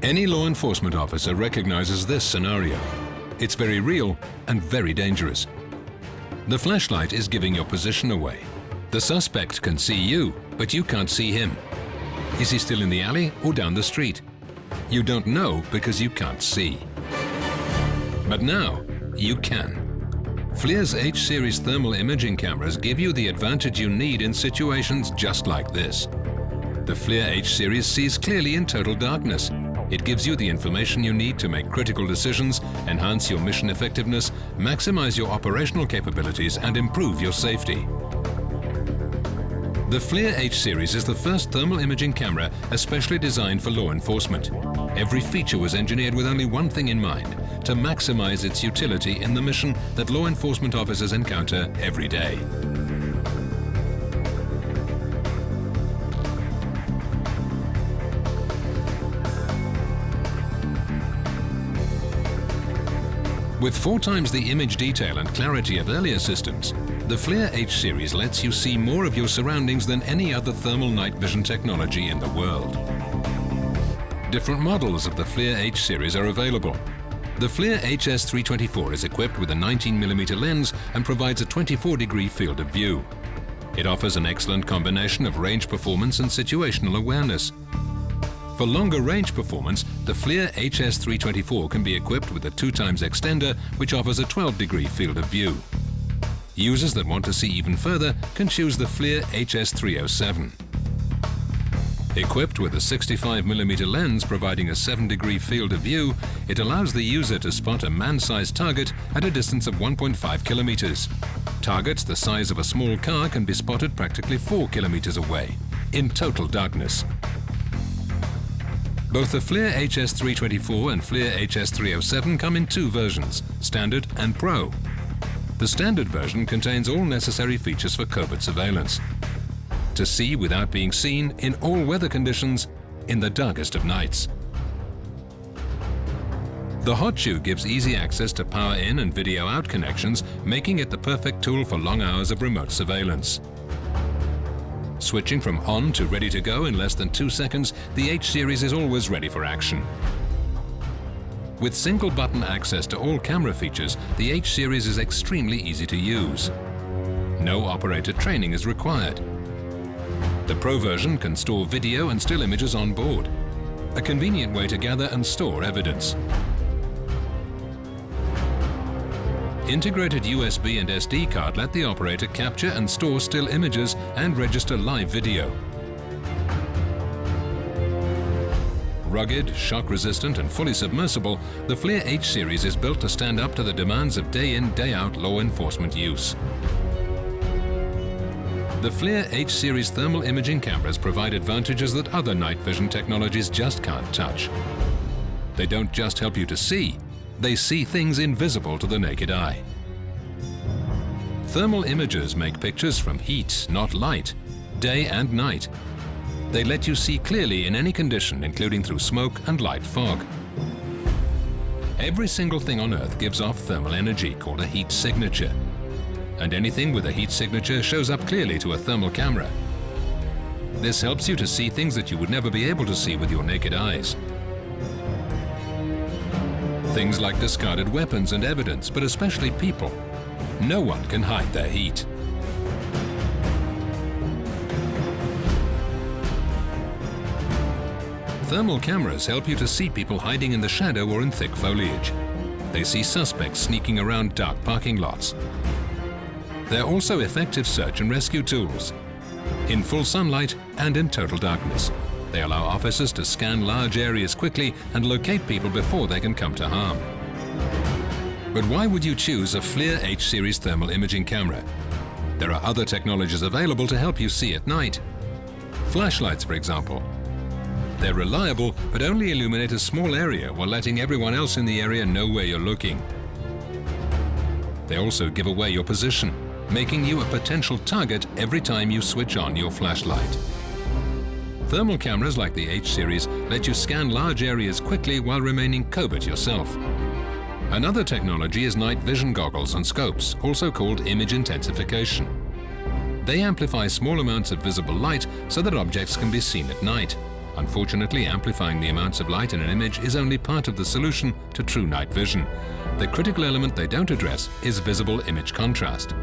Any law enforcement officer recognizes this scenario. It's very real and very dangerous. The flashlight is giving your position away. The suspect can see you, but you can't see him. Is he still in the alley or down the street? You don't know because you can't see. But now, you can. FLIR's H-series thermal imaging cameras give you the advantage you need in situations just like this. The FLIR H-series sees clearly in total darkness. It gives you the information you need to make critical decisions, enhance your mission effectiveness, maximize your operational capabilities, and improve your safety. The FLIR H-series is the first thermal imaging camera especially designed for law enforcement. Every feature was engineered with only one thing in mind: to maximize its utility in the mission that law enforcement officers encounter every day. With 4 times the image detail and clarity of earlier systems, the FLIR H-series lets you see more of your surroundings than any other thermal night vision technology in the world. Different models of the FLIR H-series are available. The FLIR HS324 is equipped with a 19mm lens and provides a 24-degree field of view. It offers an excellent combination of range performance and situational awareness. For longer range performance, the FLIR HS324 can be equipped with a 2x extender, which offers a 12-degree field of view. Users that want to see even further can choose the FLIR HS307. Equipped with a 65mm lens providing a 7-degree field of view, it allows the user to spot a man-sized target at a distance of 1.5 kilometers. Targets the size of a small car can be spotted practically 4 kilometers away, in total darkness. Both the FLIR HS324 and FLIR HS307 come in 2 versions, Standard and Pro. The Standard version contains all necessary features for covert surveillance. To see without being seen in all weather conditions, in the darkest of nights. The Hot Shoe gives easy access to power in and video out connections, making it the perfect tool for long hours of remote surveillance. Switching from on to ready to go in less than 2 seconds, the H-series is always ready for action. With single button access to all camera features, the H-series is extremely easy to use. No operator training is required. The Pro version can store video and still images on board, a convenient way to gather and store evidence. Integrated USB and SD card let the operator capture and store still images and register live video. Rugged, shock-resistant and fully submersible, the FLIR H-series is built to stand up to the demands of day-in, day-out law enforcement use. The FLIR H-series thermal imaging cameras provide advantages that other night vision technologies just can't touch. They don't just help you to see, they see things invisible to the naked eye. Thermal imagers make pictures from heat, not light, day and night. They let you see clearly in any condition, including through smoke and light fog. Every single thing on Earth gives off thermal energy called a heat signature. And anything with a heat signature shows up clearly to a thermal camera. This helps you to see things that you would never be able to see with your naked eyes. Things like discarded weapons and evidence, but especially people. No one can hide their heat. Thermal cameras help you to see people hiding in the shadow or in thick foliage. They see suspects sneaking around dark parking lots. They're also effective search and rescue tools. In full sunlight and in total darkness, they allow officers to scan large areas quickly and locate people before they can come to harm. But why would you choose a FLIR H-series thermal imaging camera? There are other technologies available to help you see at night. Flashlights, for example. They're reliable, but only illuminate a small area while letting everyone else in the area know where you're looking. They also give away your position, making you a potential target every time you switch on your flashlight. Thermal cameras like the H-series let you scan large areas quickly while remaining covert yourself. Another technology is night vision goggles and scopes, also called image intensification. They amplify small amounts of visible light so that objects can be seen at night. Unfortunately, amplifying the amounts of light in an image is only part of the solution to true night vision. The critical element they don't address is visible image contrast.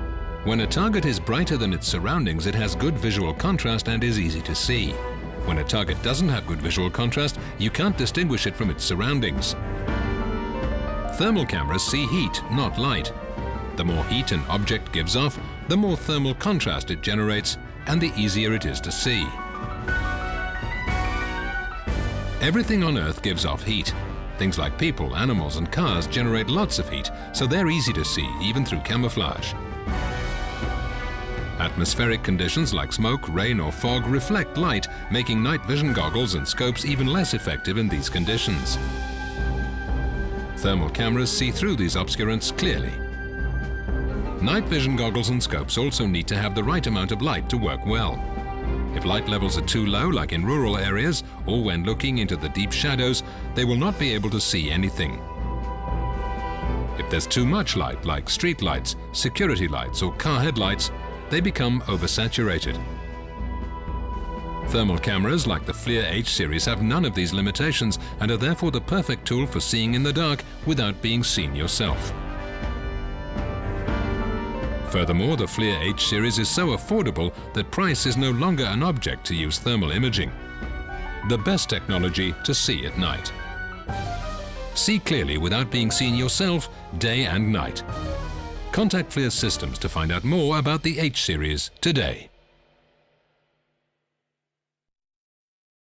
When a target is brighter than its surroundings, it has good visual contrast and is easy to see. When a target doesn't have good visual contrast, you can't distinguish it from its surroundings. Thermal cameras see heat, not light. The more heat an object gives off, the more thermal contrast it generates, and the easier it is to see. Everything on Earth gives off heat. Things like people, animals and cars generate lots of heat, so they're easy to see, even through camouflage. Atmospheric conditions like smoke, rain or fog reflect light, making night vision goggles and scopes even less effective in these conditions. Thermal cameras see through these obscurants clearly. Night vision goggles and scopes also need to have the right amount of light to work well. If light levels are too low, like in rural areas, or when looking into the deep shadows, they will not be able to see anything. If there's too much light, like street lights, security lights or car headlights, they become oversaturated. Thermal cameras like the FLIR H series have none of these limitations and are therefore the perfect tool for seeing in the dark without being seen yourself. Furthermore, the FLIR H series is so affordable that price is no longer an object to use thermal imaging. The best technology to see at night. See clearly without being seen yourself, day and night. Contact FLIR Systems to find out more about the H series today.